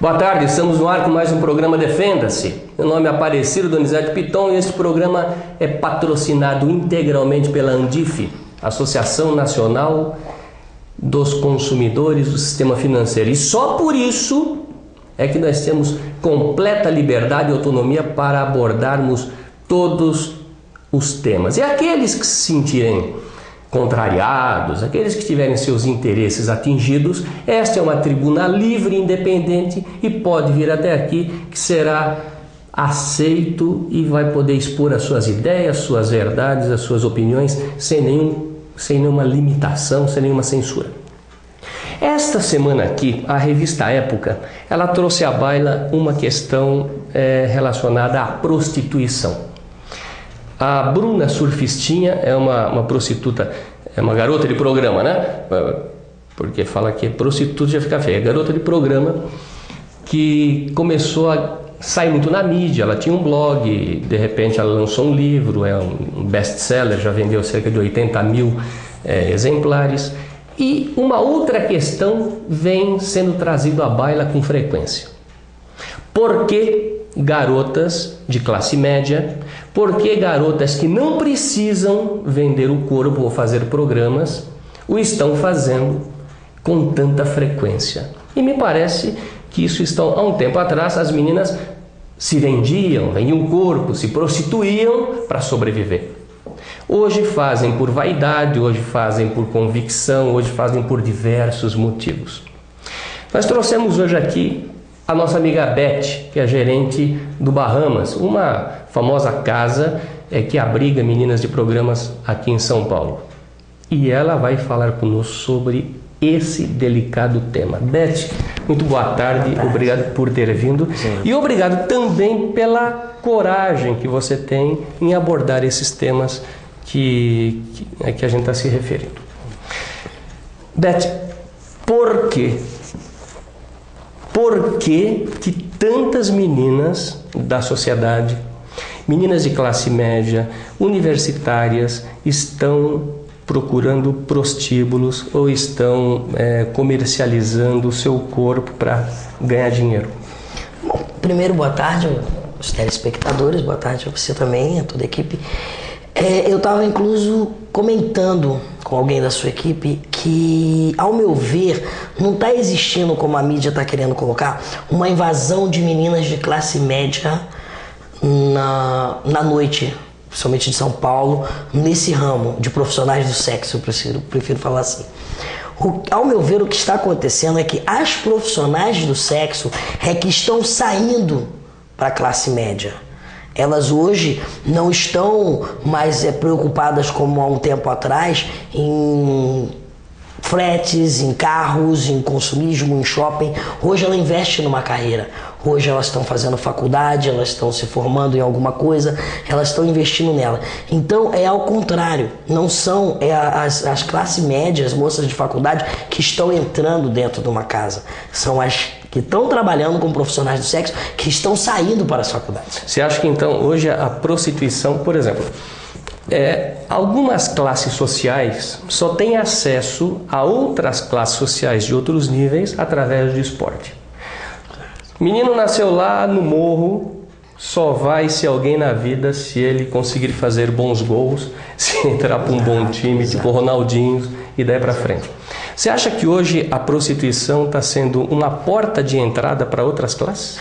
Boa tarde, estamos no ar com mais um programa Defenda-se. Meu nome é Aparecido Donizete Piton e este programa é patrocinado integralmente pela ANDIF, Associação Nacional dos Consumidores do Sistema Financeiro. E só por isso é que nós temos completa liberdade e autonomia para abordarmos todos os temas. E aqueles que se sentirem contrariados, aqueles que tiverem seus interesses atingidos, esta é uma tribuna livre e independente e pode vir até aqui, que será aceito e vai poder expor as suas ideias, suas verdades, as suas opiniões sem nenhuma limitação, sem nenhuma censura. Esta semana aqui, a revista Época, ela trouxe à baila uma questão relacionada à prostituição. A Bruna Surfistinha é uma prostituta, é uma garota de programa, né? Porque fala que prostituta já fica feia. É garota de programa que começou a sair muito na mídia. Ela tinha um blog, de repente ela lançou um livro, é um best-seller, já vendeu cerca de 80 mil exemplares. E uma outra questão vem sendo trazida à baila com frequência. Por que garotas de classe média, porque garotas que não precisam vender o corpo ou fazer programas, o estão fazendo com tanta frequência? E me parece que isso estão, há um tempo atrás, as meninas se vendiam o corpo, se prostituíam para sobreviver. Hoje fazem por vaidade, hoje fazem por convicção, hoje fazem por diversos motivos. Nós trouxemos hoje aqui a nossa amiga Beth, que é gerente do Bahamas, uma famosa casa que abriga meninas de programas aqui em São Paulo. E ela vai falar conosco sobre esse delicado tema. Beth, muito boa tarde, obrigado por ter vindo. Sim. E obrigado também pela coragem que você tem em abordar esses temas que a gente está se referindo. Beth, por quê? Por que tantas meninas da sociedade, meninas de classe média, universitárias, estão procurando prostíbulos ou estão comercializando o seu corpo para ganhar dinheiro? Bom, primeiro, boa tarde aos telespectadores, boa tarde a você também, a toda a equipe. Eu estava incluso comentando com alguém da sua equipe que, ao meu ver, não está existindo, como a mídia está querendo colocar, uma invasão de meninas de classe média na noite, principalmente de São Paulo, nesse ramo de profissionais do sexo, eu prefiro falar assim. Ao meu ver, o que está acontecendo é que as profissionais do sexo é que estão saindo para a classe média. Elas hoje não estão mais preocupadas como há um tempo atrás em fretes, em carros, em consumismo, em shopping. Hoje ela investe numa carreira. Hoje elas estão fazendo faculdade, elas estão se formando em alguma coisa, elas estão investindo nela. Então é ao contrário, não são as classes médias, as moças de faculdade que estão entrando dentro de uma casa. São as que estão trabalhando como profissionais do sexo, que estão saindo para as faculdades. Você acha que então hoje a prostituição, por exemplo, algumas classes sociais só têm acesso a outras classes sociais de outros níveis através do esporte? Menino nasceu lá no morro, só vai ser alguém na vida se ele conseguir fazer bons gols, se entrar para um bom time, tipo Ronaldinho, e daí para frente. Você acha que hoje a prostituição está sendo uma porta de entrada para outras classes?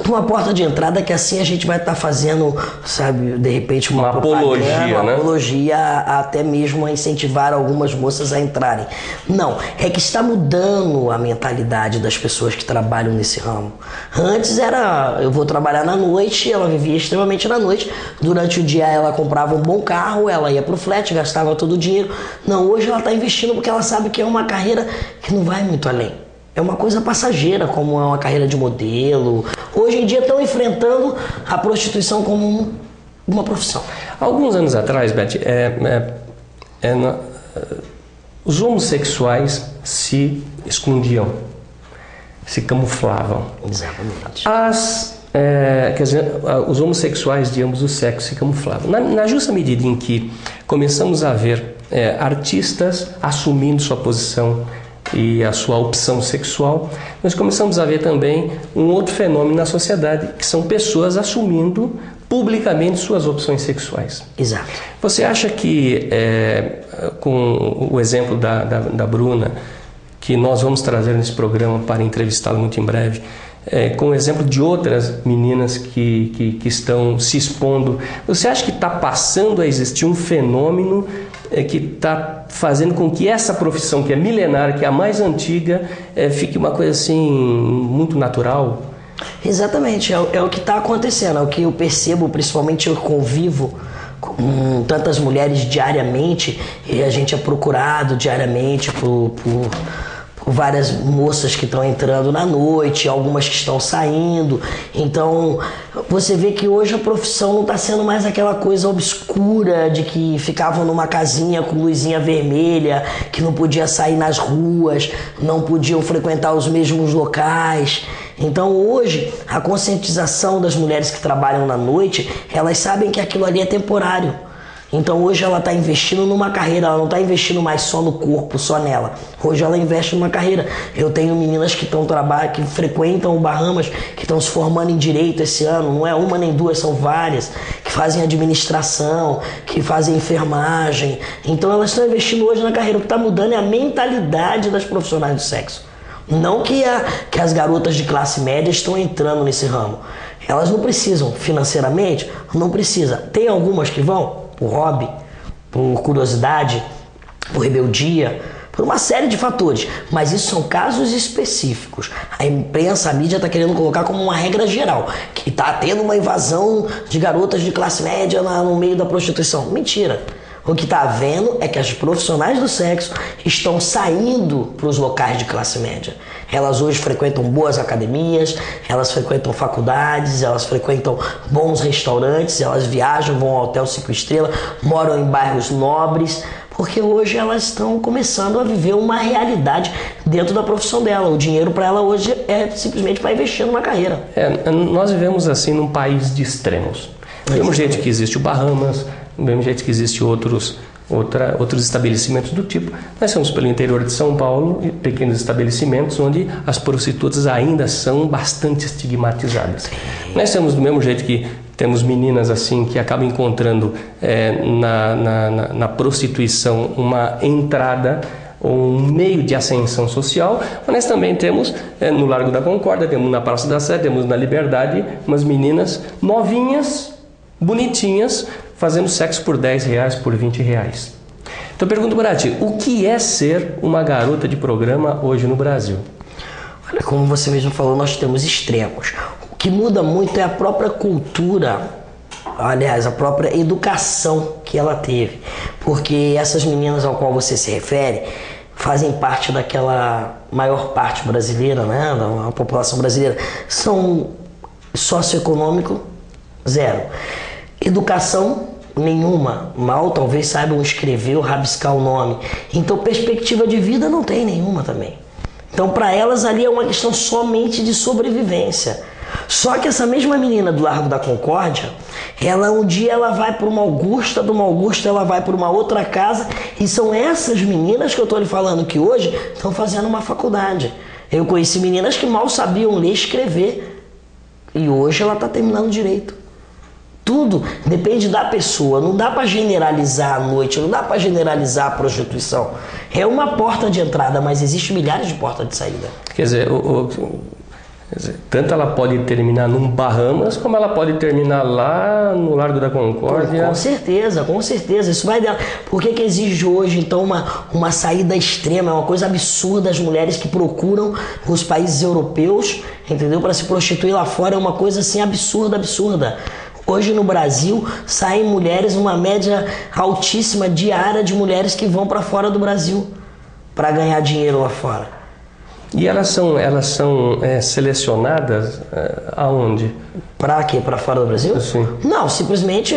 Uma porta de entrada que assim a gente vai estar fazendo, sabe, de repente uma apologia, uma apologia até mesmo a incentivar algumas moças a entrarem. Não, é que está mudando a mentalidade das pessoas que trabalham nesse ramo. Antes era, eu vou trabalhar na noite, ela vivia extremamente na noite, durante o dia ela comprava um bom carro, ela ia pro flat, gastava todo o dinheiro. Não, hoje ela está investindo porque ela sabe que é uma carreira que não vai muito além. É uma coisa passageira, como é uma carreira de modelo. Hoje em dia estão enfrentando a prostituição como uma profissão. Alguns anos atrás, Beth, os homossexuais se escondiam, se camuflavam. Exatamente. Os homossexuais de ambos os sexos se camuflavam. Na justa medida em que começamos a ver artistas assumindo sua posição e a sua opção sexual, nós começamos a ver também um outro fenômeno na sociedade, que são pessoas assumindo publicamente suas opções sexuais. Exato. Você acha que, com o exemplo da Bruna, que nós vamos trazer nesse programa para entrevistá-la muito em breve, com o exemplo de outras meninas que estão se expondo, você acha que está passando a existir um fenômeno que está fazendo com que essa profissão, que é milenária, que é a mais antiga, fique uma coisa assim muito natural? Exatamente, é o que está acontecendo, é o que eu percebo, principalmente eu convivo com tantas mulheres diariamente, e a gente é procurado diariamente por várias moças que estão entrando na noite, algumas que estão saindo. Então você vê que hoje a profissão não está sendo mais aquela coisa obscura de que ficavam numa casinha com luzinha vermelha, que não podia sair nas ruas, não podiam frequentar os mesmos locais. Então hoje a conscientização das mulheres que trabalham na noite, elas sabem que aquilo ali é temporário. Então hoje ela está investindo numa carreira, ela não está investindo mais só no corpo, só nela. Hoje ela investe numa carreira. Eu tenho meninas que que frequentam o Bahamas, que estão se formando em direito esse ano, não é uma nem duas, são várias, que fazem administração, que fazem enfermagem. Então elas estão investindo hoje na carreira. O que está mudando é a mentalidade das profissionais do sexo. Não que as garotas de classe média estão entrando nesse ramo. Elas não precisam financeiramente, não precisa. Tem algumas que vão por hobby, por curiosidade, por rebeldia, por uma série de fatores. Mas isso são casos específicos. A imprensa, a mídia está querendo colocar como uma regra geral, que está tendo uma invasão de garotas de classe média no meio da prostituição. Mentira. O que está havendo é que as profissionais do sexo estão saindo para os locais de classe média. Elas hoje frequentam boas academias, elas frequentam faculdades, elas frequentam bons restaurantes, elas viajam, vão ao hotel 5 estrelas, moram em bairros nobres, porque hoje elas estão começando a viver uma realidade dentro da profissão dela. O dinheiro para ela hoje é simplesmente para investir numa carreira. Nós vivemos assim num país de extremos. Do mesmo jeito que existe o Bahamas, do mesmo jeito que existem outros estabelecimentos do tipo, nós temos pelo interior de São Paulo pequenos estabelecimentos onde as prostitutas ainda são bastante estigmatizadas. Nós temos do mesmo jeito que temos meninas assim que acabam encontrando na prostituição uma entrada ou um meio de ascensão social, mas nós também temos no Largo da Concórdia, temos na Praça da Sé, temos na Liberdade umas meninas novinhas, bonitinhas, fazendo sexo por R$10, por R$20. Então eu pergunto para ti, o que é ser uma garota de programa hoje no Brasil? Olha, como você mesmo falou, nós temos extremos. O que muda muito é a própria cultura, aliás, a própria educação que ela teve. Porque essas meninas ao qual você se refere fazem parte daquela maior parte brasileira, né, da população brasileira, são socioeconômico zero. Educação nenhuma, mal talvez saibam escrever ou rabiscar o nome. Então perspectiva de vida não tem nenhuma também. Então para elas ali é uma questão somente de sobrevivência. Só que essa mesma menina do Largo da Concórdia, um dia ela vai para uma Augusta, de uma Augusta ela vai para uma outra casa, e são essas meninas que eu estou lhe falando que hoje estão fazendo uma faculdade. Eu conheci meninas que mal sabiam ler e escrever, e hoje ela está terminando direito. Tudo depende da pessoa, não dá para generalizar a noite, não dá para generalizar a prostituição. É uma porta de entrada, mas existem milhares de portas de saída. Quer dizer, tanto ela pode terminar num Bahamas, como ela pode terminar lá no Largo da Concórdia. Com certeza, isso vai dela. Por que exige hoje, então, uma saída extrema? É uma coisa absurda as mulheres que procuram os países europeus, entendeu? Para se prostituir lá fora, é uma coisa assim absurda. Hoje no Brasil saem mulheres, uma média altíssima diária de mulheres que vão para fora do Brasil para ganhar dinheiro lá fora. E elas são selecionadas aonde? Para quê? Para fora do Brasil? Sim. Não, simplesmente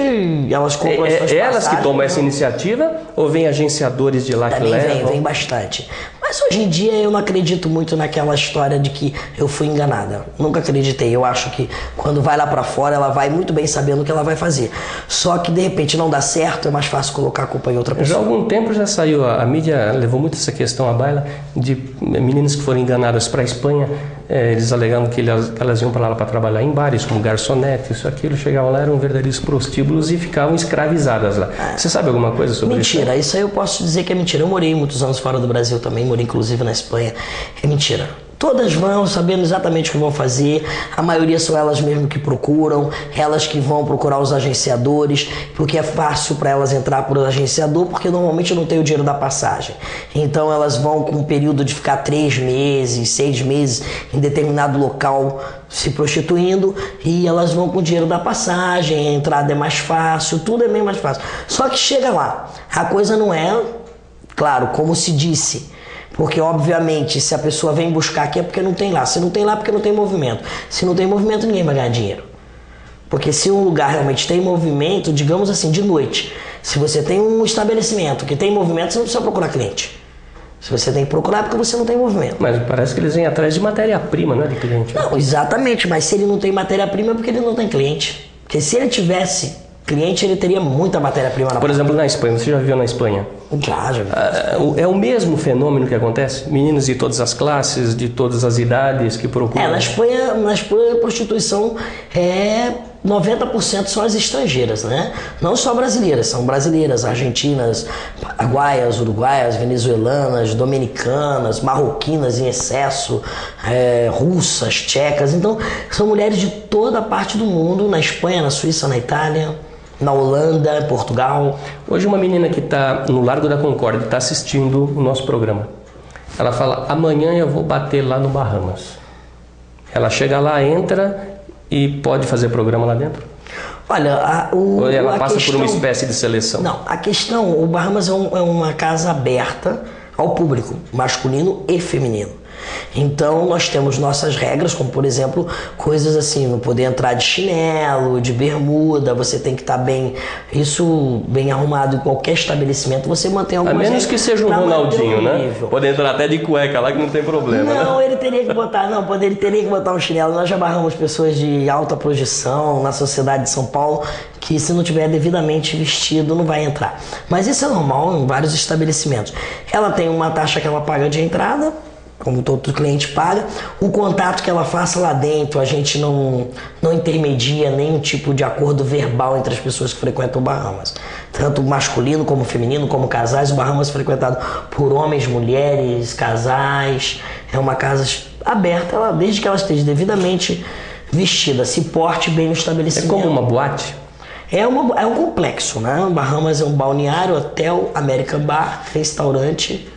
elas compram as suas elas passagens, que tomam essa iniciativa ou vem agenciadores de lá que levam? Vem bastante. Mas hoje em dia eu não acredito muito naquela história de que eu fui enganada. Nunca acreditei. Eu acho que quando vai lá pra fora, ela vai muito bem sabendo o que ela vai fazer. Só que de repente não dá certo, é mais fácil colocar a culpa em outra pessoa. Já há algum tempo já saiu, a mídia levou muito essa questão à baila, de meninas que foram enganadas para a Espanha. Eles alegavam que elas iam para lá para trabalhar em bares, como garçonete, isso, aquilo. Chegavam lá, eram verdadeiros prostíbulos e ficavam escravizadas lá. Você sabe alguma coisa sobre isso? Mentira, isso aí eu posso dizer que é mentira. Eu morei muitos anos fora do Brasil também, morei inclusive na Espanha. É mentira. Todas vão sabendo exatamente o que vão fazer, a maioria são elas mesmo que procuram, elas que vão procurar os agenciadores, porque é fácil para elas entrar por agenciador, porque normalmente não tem o dinheiro da passagem. Então elas vão com um período de ficar 3 meses, 6 meses em determinado local se prostituindo, e elas vão com o dinheiro da passagem, a entrada é mais fácil, tudo é bem mais fácil. Só que chega lá, a coisa não é, claro, como se disse. Porque, obviamente, se a pessoa vem buscar aqui é porque não tem lá. Se não tem lá é porque não tem movimento. Se não tem movimento, ninguém vai ganhar dinheiro. Porque se um lugar realmente tem movimento, digamos assim, de noite, se você tem um estabelecimento que tem movimento, você não precisa procurar cliente. Se você tem que procurar é porque você não tem movimento. Mas parece que eles vêm atrás de matéria-prima, não é de cliente? Não, exatamente. Mas se ele não tem matéria-prima é porque ele não tem cliente. Porque se ele tivesse cliente, ele teria muita matéria-prima na Por exemplo, na Espanha. Você já viveu na Espanha? Já vi. É o mesmo fenômeno que acontece? Meninos de todas as classes, de todas as idades que procuram? Na Espanha a prostituição 90% são as estrangeiras, né? Não só brasileiras, são brasileiras, argentinas, paraguaias, uruguaias, venezuelanas, dominicanas, marroquinas em excesso, russas, tchecas. Então, são mulheres de toda a parte do mundo, na Espanha, na Suíça, na Itália, na Holanda, Portugal. Hoje uma menina que está no Largo da Concórdia, está assistindo o nosso programa. Ela fala, amanhã eu vou bater lá no Bahamas. Ela chega lá, entra e pode fazer programa lá dentro? Olha, ou ela passa por uma espécie de seleção? Não, a questão, o Bahamas é uma casa aberta ao público, masculino e feminino. Então nós temos nossas regras, como por exemplo, coisas assim, não poder entrar de chinelo, de bermuda, você tem que estar bem arrumado em qualquer estabelecimento, você mantém algumas regras. A menos que seja um Ronaldinho, né? Pode entrar até de cueca lá que não tem problema. Não, né? ele teria que botar um chinelo. Nós já barramos pessoas de alta projeção na sociedade de São Paulo que se não tiver devidamente vestido não vai entrar. Mas isso é normal em vários estabelecimentos. Ela tem uma taxa que ela paga de entrada, como todo cliente paga. O contato que ela faça lá dentro, a gente não intermedia nenhum tipo de acordo verbal entre as pessoas que frequentam o Bahamas. Tanto masculino como feminino, como casais. O Bahamas é frequentado por homens, mulheres, casais. É uma casa aberta, desde que ela esteja devidamente vestida, se porte bem no estabelecimento. É como uma boate? É um complexo, né? O Bahamas é um balneário, hotel, American Bar, restaurante.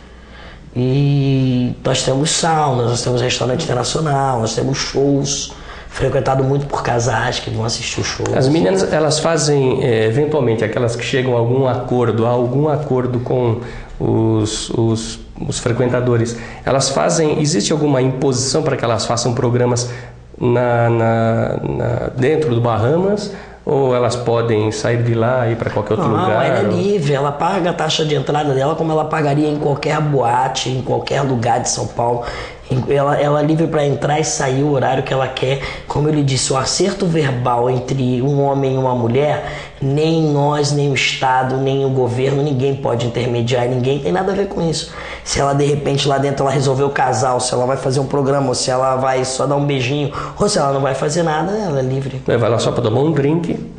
E nós temos saunas, nós temos restaurante internacional, nós temos shows, frequentado muito por casais que vão assistir o show. As meninas, elas fazem, eventualmente, aquelas que chegam a algum acordo com os frequentadores, elas fazem, existe alguma imposição para que elas façam programas dentro do Bahamas? Ou elas podem sair de lá e ir para qualquer outro lugar? Não, ela é livre, ela paga a taxa de entrada dela como ela pagaria em qualquer boate, em qualquer lugar de São Paulo. Ela é livre para entrar e sair o horário que ela quer. Como ele disse, o acerto verbal entre um homem e uma mulher, nem nós, nem o Estado, nem o governo, ninguém pode intermediar, ninguém tem nada a ver com isso. Se ela de repente lá dentro ela resolveu casar, ou se ela vai fazer um programa, ou se ela vai só dar um beijinho, ou se ela não vai fazer nada, ela é livre. Vai lá só para tomar um drink.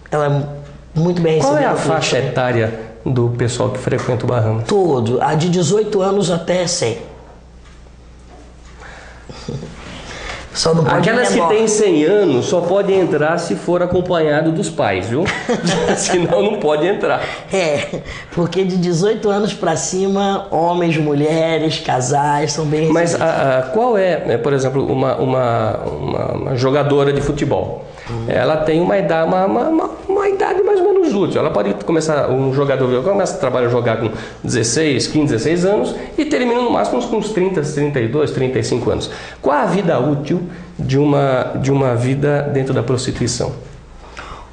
Ela é muito bem recebida. Qual é a faixa etária do pessoal que frequenta o Bahamas? Todo, a de 18 anos até 100. Só não pode Aquelas que têm 100 anos só podem entrar se for acompanhado dos pais, viu? Senão não pode entrar. Porque de 18 anos para cima, homens, mulheres, casais são bem recebidos. Mas qual por exemplo, uma jogadora de futebol? Ela tem uma idade mais ou menos útil. Ela pode começar, um jogador começa a trabalhar, jogar com 16, 15, 16 anos e termina no máximo com uns 30, 32, 35 anos. Qual a vida útil de uma vida dentro da prostituição?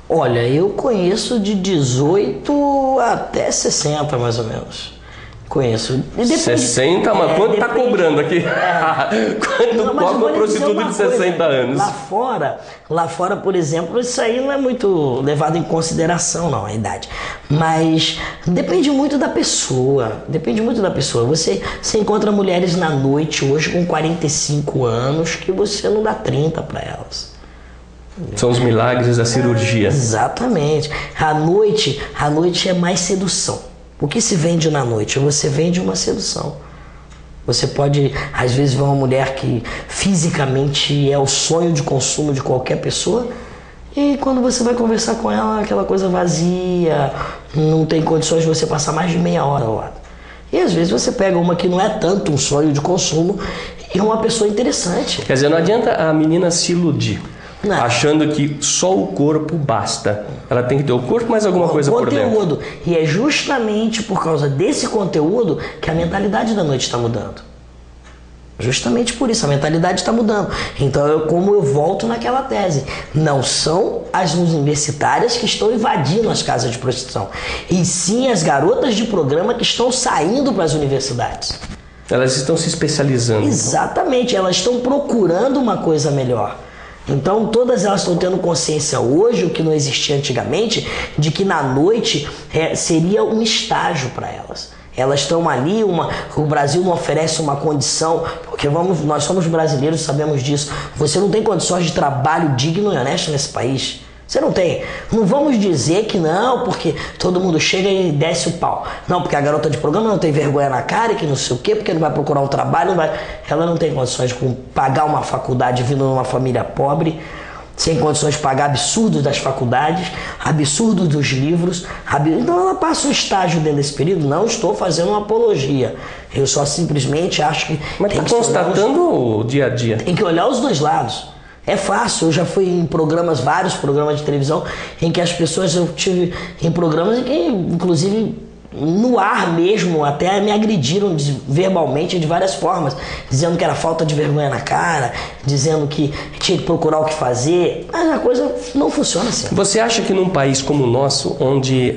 Olha, eu conheço de 18 até 60 mais ou menos. Conheço. 60, mas quanto tá cobrando aqui? Quanto cobra uma prostituta de 60 anos? Lá fora, por exemplo, isso aí não é muito levado em consideração, não, a idade. Mas depende muito da pessoa. Você encontra mulheres na noite hoje com 45 anos que você não dá 30 para elas. São os milagres da cirurgia. Exatamente. A noite é mais sedução. O que se vende na noite? Você vende uma sedução. Você pode, às vezes, ver uma mulher que fisicamente é o sonho de consumo de qualquer pessoa, e quando você vai conversar com ela, aquela coisa vazia, não tem condições de você passar mais de meia hora ao lado. E às vezes você pega uma que não é tanto um sonho de consumo e é uma pessoa interessante. Quer dizer, não adianta a menina se iludir. Não. Achando que só o corpo basta. Ela tem que ter o corpo, mais alguma coisa por dentro. E é justamente por causa desse conteúdo que a mentalidade da noite está mudando. Justamente por isso, a mentalidade está mudando. Então, eu volto naquela tese. Não são as universitárias que estão invadindo as casas de prostituição, e sim as garotas de programa que estão saindo para as universidades. Elas estão se especializando. Exatamente, elas estão procurando uma coisa melhor. Então todas elas estão tendo consciência hoje, o que não existia antigamente, de que na noite seria um estágio para elas. Elas estão ali, o Brasil não oferece uma condição, porque nós somos brasileiros, sabemos disso. Você não tem condições de trabalho digno e honesto nesse país. Você não tem. Não vamos dizer que não, porque todo mundo chega e desce o pau. Não, porque a garota de programa não tem vergonha na cara e que não sei o quê, porque não vai procurar um trabalho, ela não tem condições de pagar uma faculdade vindo de uma família pobre, sem condições de pagar absurdos das faculdades, absurdos dos livros. Então ela passa um estágio dentro desse período. Não estou fazendo uma apologia. Eu só simplesmente acho que... Mas está constatando o dia a dia. Tem que olhar os dois lados. É fácil, eu já fui em vários programas de televisão, em que as pessoas, eu tive em programas em que, inclusive, no ar mesmo, até me agrediram verbalmente de várias formas, dizendo que era falta de vergonha na cara, dizendo que tinha que procurar o que fazer, mas a coisa não funciona assim. Você acha que num país como o nosso, onde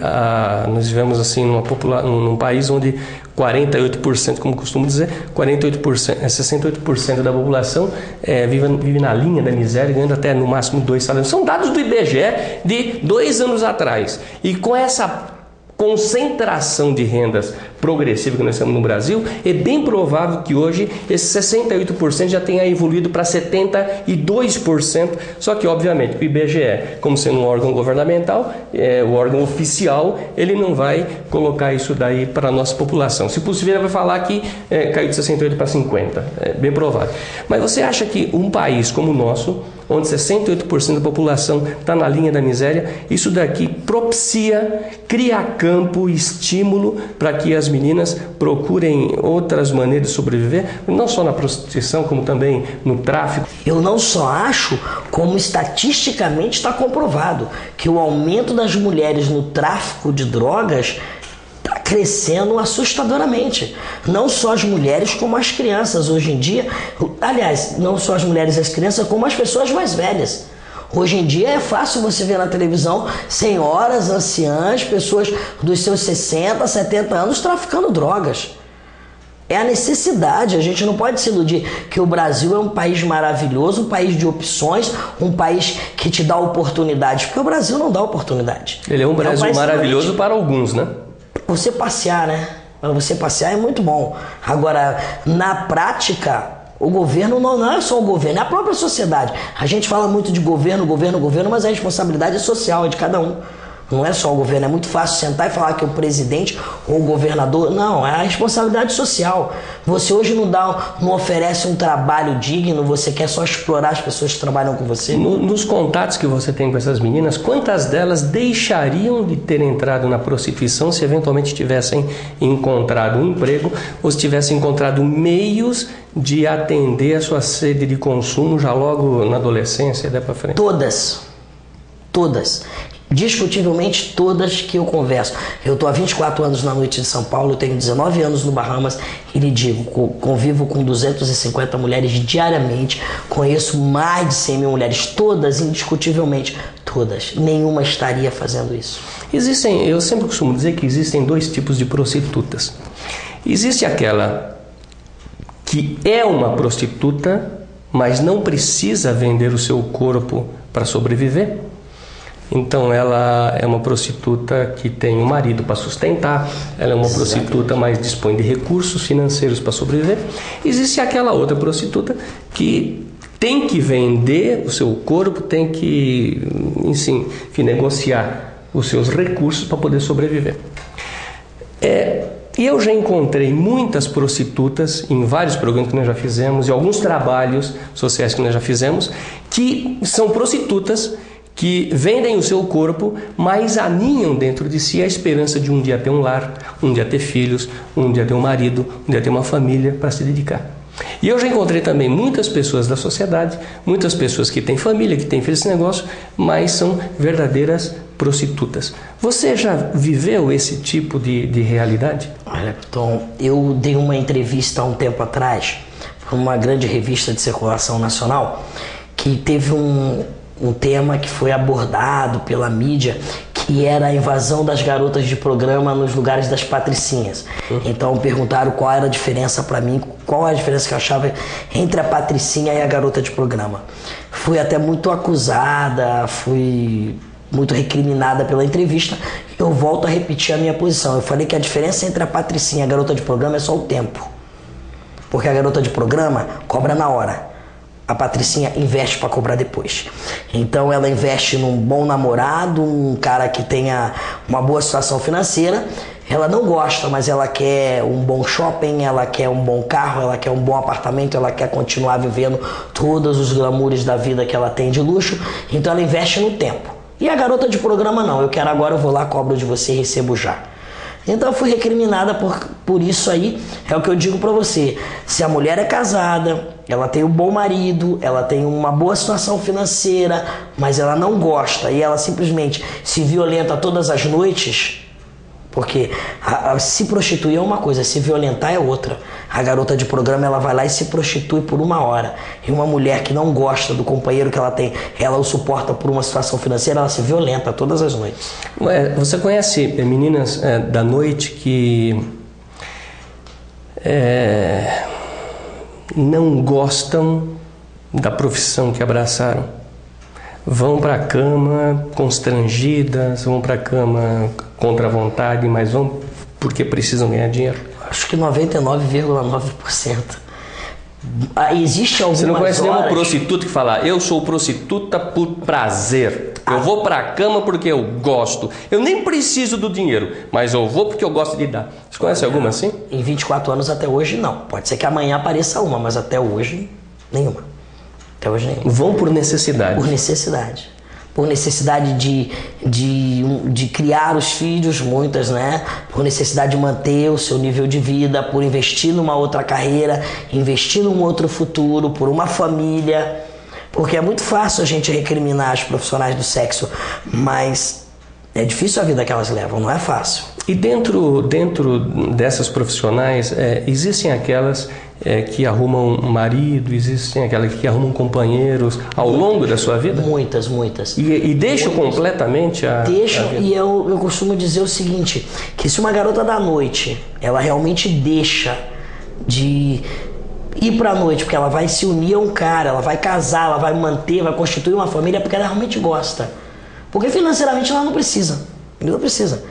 nós vivemos assim, num país onde 48%, como costumo dizer, 68% da população vive na linha da miséria, ganhando até no máximo 2 salários. São dados do IBGE de 2 anos atrás. E com essa concentração de rendas progressiva que nós temos no Brasil, é bem provável que hoje esse 68% já tenha evoluído para 72%, só que obviamente o IBGE, como sendo um órgão governamental, o órgão oficial, ele não vai colocar isso daí para a nossa população. Se possível, ele vai falar que caiu de 68% para 50%, é bem provável. Mas você acha que um país como o nosso, onde 68% da população está na linha da miséria, isso daqui propicia, cria campo, estímulo para que as meninas procurem outras maneiras de sobreviver, não só na prostituição, como também no tráfico? Eu não só acho, como estatisticamente está comprovado, que o aumento das mulheres no tráfico de drogas está crescendo assustadoramente. Não só as mulheres, como as crianças hoje em dia. Aliás, não só as mulheres e as crianças, como as pessoas mais velhas. Hoje em dia é fácil você ver na televisão senhoras, anciãs, pessoas dos seus 60, 70 anos traficando drogas. É a necessidade, a gente não pode se iludir que o Brasil é um país maravilhoso, um país de opções, um país que te dá oportunidades, porque o Brasil não dá oportunidade. Ele é um Brasil maravilhoso para alguns, né? Você passear, né? Para você passear é muito bom. Agora, na prática, o governo não é só o governo, é a própria sociedade. A gente fala muito de governo, mas a responsabilidade é social, é de cada um. Não é só o governo, é muito fácil sentar e falar que o presidente ou o governador... Não, é a responsabilidade social. Você hoje não oferece um trabalho digno, você quer só explorar as pessoas que trabalham com você. Nos contatos que você tem com essas meninas, quantas delas deixariam de ter entrado na prostituição se eventualmente tivessem encontrado um emprego ou se tivessem encontrado meios de atender a sua sede de consumo já logo na adolescência e daí para frente? Todas. Discutivelmente todas que eu converso. Eu estou há 24 anos na noite de São Paulo, eu tenho 19 anos no Bahamas e lhe digo, convivo com 250 mulheres diariamente, conheço mais de 100 mil mulheres, todas, indiscutivelmente, todas. Nenhuma estaria fazendo isso. Eu sempre costumo dizer que existem 2 tipos de prostitutas. Existe aquela que é uma prostituta, mas não precisa vender o seu corpo para sobreviver. Então ela é uma prostituta que tem um marido para sustentar, ela é uma prostituta, mas dispõe de recursos financeiros para sobreviver. Existe aquela outra prostituta que tem que vender o seu corpo, tem que, enfim, negociar os seus recursos para poder sobreviver. E eu já encontrei muitas prostitutas em vários programas que nós já fizemos e alguns trabalhos sociais que nós já fizemos, que são prostitutas que vendem o seu corpo, mas aninham dentro de si a esperança de um dia ter um lar, um dia ter filhos, um dia ter um marido, um dia ter uma família para se dedicar. E eu já encontrei também muitas pessoas da sociedade, muitas pessoas que têm família, que têm filhos nesse negócio, mas são verdadeiras prostitutas. Você já viveu esse tipo de realidade? Olha, Tom, eu dei uma entrevista há um tempo atrás para uma grande revista de circulação nacional que teve um tema que foi abordado pela mídia, que era a invasão das garotas de programa nos lugares das patricinhas. Então perguntaram qual era a diferença para mim, qual a diferença que eu achava entre a patricinha e a garota de programa. Fui até muito acusada, fui muito recriminada pela entrevista. Eu volto a repetir a minha posição. Eu falei que a diferença entre a patricinha e a garota de programa é só o tempo. Porque a garota de programa cobra na hora. A patricinha investe para cobrar depois. Então ela investe num bom namorado, um cara que tenha uma boa situação financeira. Ela não gosta, mas ela quer um bom shopping, ela quer um bom carro, ela quer um bom apartamento, ela quer continuar vivendo todos os glamoures da vida que ela tem de luxo. Então ela investe no tempo. E a garota de programa não. Eu quero agora, eu vou lá, cobro de você e recebo já. Então eu fui recriminada por isso aí. É o que eu digo pra você. Se a mulher é casada, ela tem um bom marido, ela tem uma boa situação financeira, mas ela não gosta e ela simplesmente se violenta todas as noites, porque se prostituir é uma coisa, se violentar é outra. A garota de programa, ela vai lá e se prostitui por 1 hora. E uma mulher que não gosta do companheiro que ela tem, ela o suporta por uma situação financeira, ela se violenta todas as noites. Você conhece meninas da noite que não gostam da profissão que abraçaram? Vão para a cama constrangidas, vão para a cama contra a vontade, mas vão porque precisam ganhar dinheiro? Acho que 99,9%. Existe algumas horas... Você não conhece nenhuma prostituta que fala, eu sou prostituta por prazer. Eu vou pra cama porque eu gosto. Eu nem preciso do dinheiro, mas eu vou porque eu gosto de dar. Você conhece alguma assim? Em 24 anos até hoje, não. Pode ser que amanhã apareça uma, mas até hoje, nenhuma. Até hoje, nenhuma. Vão por necessidade. Por necessidade. Por necessidade de criar os filhos, muitas, né? Por necessidade de manter o seu nível de vida, por investir numa outra carreira, investir num outro futuro, por uma família. Porque é muito fácil a gente recriminar os profissionais do sexo, mas é difícil a vida que elas levam, não é fácil. E dentro dessas profissionais, existem aquelas que arrumam um marido, existem aquelas que arrumam companheiros ao longo da sua vida? Muitas, muitas. E deixam completamente a Deixam, vida? E eu costumo dizer o seguinte, que se uma garota da noite, ela realmente deixa de ir pra noite, porque ela vai se unir a um cara, ela vai casar, ela vai manter, vai constituir uma família, porque ela realmente gosta. Porque financeiramente ela não precisa. Não precisa.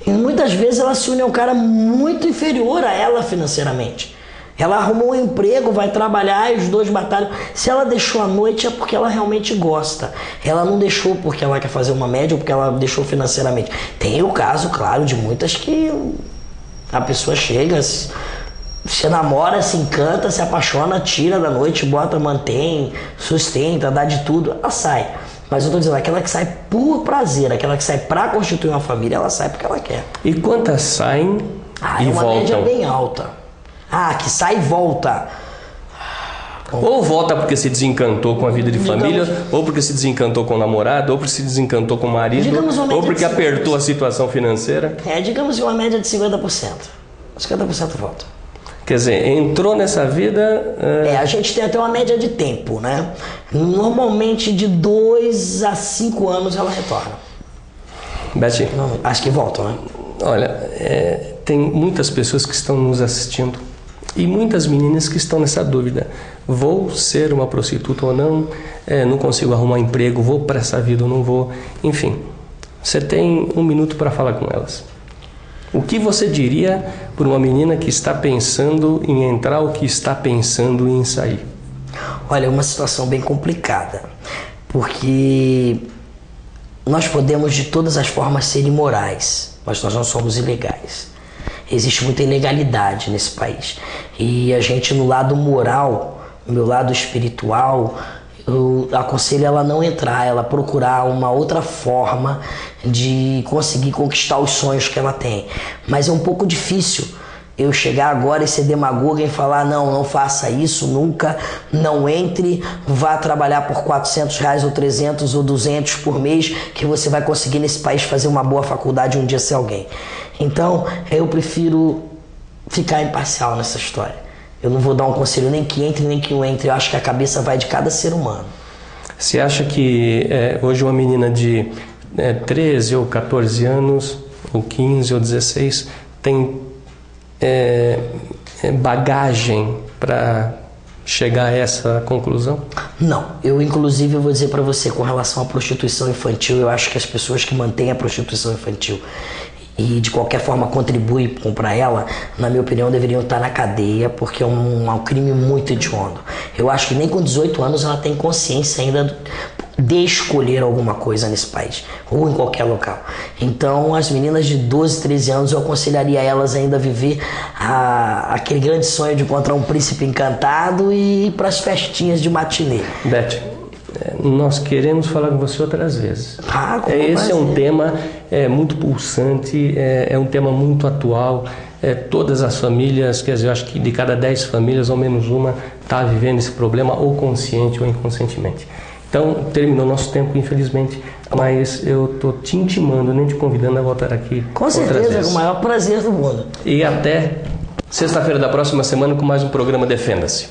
E muitas vezes ela se une a um cara muito inferior a ela financeiramente. Ela arrumou um emprego, vai trabalhar e os dois batalham. Se ela deixou a noite é porque ela realmente gosta. Ela não deixou porque ela quer fazer uma média ou porque ela deixou financeiramente. Tem o caso, claro, de muitas que a pessoa chega, se namora, se encanta, se apaixona, tira da noite, bota, mantém, sustenta, dá de tudo, ela sai. Mas eu tô dizendo, aquela que sai por prazer, aquela que sai pra constituir uma família, ela sai porque ela quer. E quantas saem e é uma voltam? média bem alta. Que sai e volta. Ou volta porque se desencantou com a vida de família, ou porque se desencantou com o namorado, ou porque se desencantou com o marido, ou porque apertou a situação financeira. Digamos uma média de 50%. 50% volta. Quer dizer, entrou nessa vida... A gente tem até uma média de tempo, né? Normalmente de 2 a 5 anos ela retorna. Beth, Acho que volta, né? olha, tem muitas pessoas que estão nos assistindo e muitas meninas que estão nessa dúvida. Vou ser uma prostituta ou não? Não consigo arrumar emprego? Vou para essa vida ou não vou? Enfim, você tem 1 minuto para falar com elas. O que você diria para uma menina que está pensando em entrar ou que está pensando em sair? Olha, é uma situação bem complicada, porque nós podemos de todas as formas ser imorais, mas nós não somos ilegais. Existe muita ilegalidade nesse país. E a gente, no lado moral, no meu lado espiritual, eu aconselho ela não entrar, ela procurar uma outra forma de conseguir conquistar os sonhos que ela tem. Mas é um pouco difícil eu chegar agora e ser demagoga e falar: não faça isso nunca, não entre, vá trabalhar por R$400 ou 300 ou 200 por mês, que você vai conseguir nesse país fazer uma boa faculdade e um dia ser alguém. Então eu prefiro ficar imparcial nessa história. Eu não vou dar um conselho nem que entre nem que não entre, eu acho que a cabeça vai de cada ser humano. Você acha que hoje uma menina de 13 ou 14 anos, ou 15 ou 16, tem bagagem para chegar a essa conclusão? Não, eu inclusive vou dizer para você, com relação à prostituição infantil, eu acho que as pessoas que mantêm a prostituição infantil e de qualquer forma contribuem para ela, na minha opinião, deveriam estar na cadeia, porque é um crime muito hediondo. Eu acho que nem com 18 anos ela tem consciência ainda de escolher alguma coisa nesse país, ou em qualquer local. Então, as meninas de 12, 13 anos, eu aconselharia elas ainda a viver aquele grande sonho de encontrar um príncipe encantado e ir para as festinhas de matinê. Beth, nós queremos falar com você outras vezes. Esse é um tema muito pulsante, é um tema muito atual. Todas as famílias, quer dizer, eu acho que de cada 10 famílias, ao menos uma está vivendo esse problema, ou consciente ou inconscientemente. Então, terminou nosso tempo, infelizmente, mas eu estou te intimando, nem te convidando a voltar aqui. Com certeza, é o maior prazer do mundo. E até sexta-feira da próxima semana com mais um programa Defenda-se.